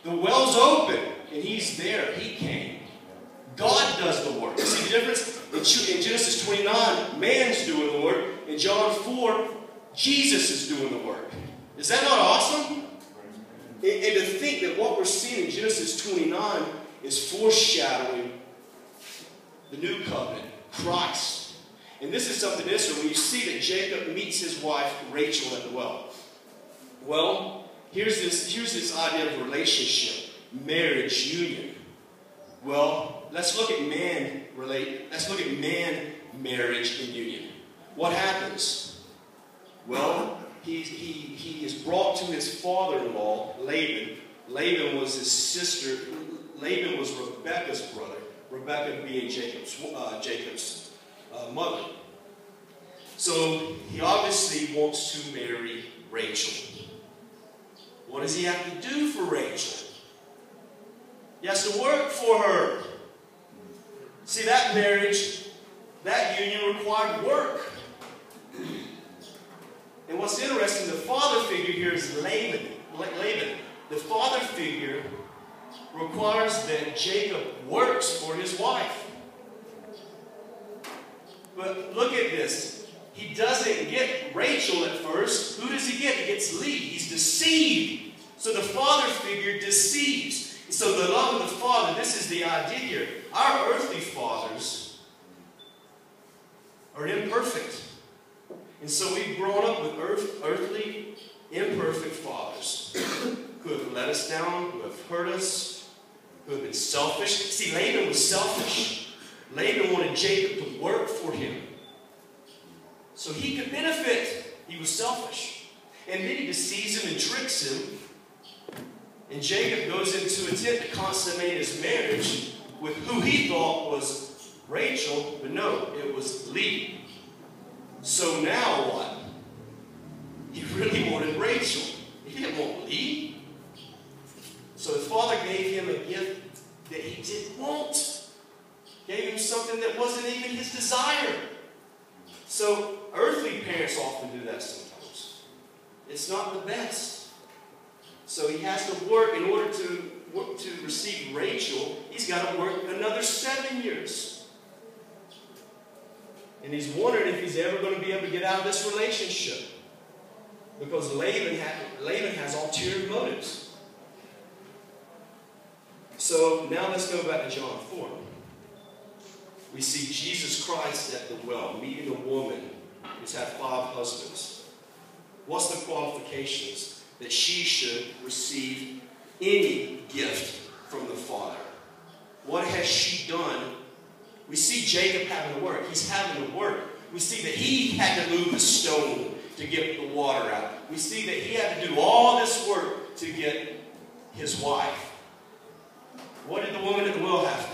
The well's open, and he's there. He came. God does the work. See the difference? In Genesis 29, man's doing the work. In John 4, Jesus is doing the work. Is that not awesome? And to think that what we're seeing in Genesis 29 is foreshadowing the new covenant, Christ. And this is something interesting when you see that Jacob meets his wife Rachel at the well. Well, here's this idea of relationship, marriage, union. Well, let's look at man, marriage, and union. What happens? Well, he is brought to his father-in-law, Laban. Laban was his sister. Laban was Rebekah's brother. Rebekah being Jacob's mother. So he obviously wants to marry Rachel. What does he have to do for Rachel? He has to work for her. See, that marriage, that union required work. And what's interesting, the father figure here is Laban. The father figure requires that Jacob works for his wife. But look at this. He doesn't get Rachel at first. Who does he get? He gets Leah. He's deceived. So the father figure deceives. So the love of the father, this is the idea here. Our earthly fathers are imperfect. And so we've grown up with earthly, imperfect fathers who have let us down, who have hurt us, who have been selfish. See, Laban was selfish. Laban wanted Jacob to work for him so he could benefit. He was selfish. And then he deceives him and tricks him. And Jacob goes into an attempt to consummate his marriage with who he thought was Rachel, but no, it was Leah. So now what? He really wanted Rachel. He didn't want Leah. So the father gave him a gift that he didn't want. Gave him something that wasn't even his desire. So earthly parents often do that sometimes. It's not the best. So he has to work in order to receive Rachel. He's got to work another 7 years. And he's wondering if he's ever going to be able to get out of this relationship. Because Laban has ulterior motives. So now let's go back to John 4. We see Jesus Christ at the well, meeting a woman who's had 5 husbands. What's the qualifications? That she should receive any gift from the Father. What has she done? We see Jacob having to work. He's having to work. We see that he had to move the stone to get the water out. We see that he had to do all this work to get his wife. What did the woman at the well have to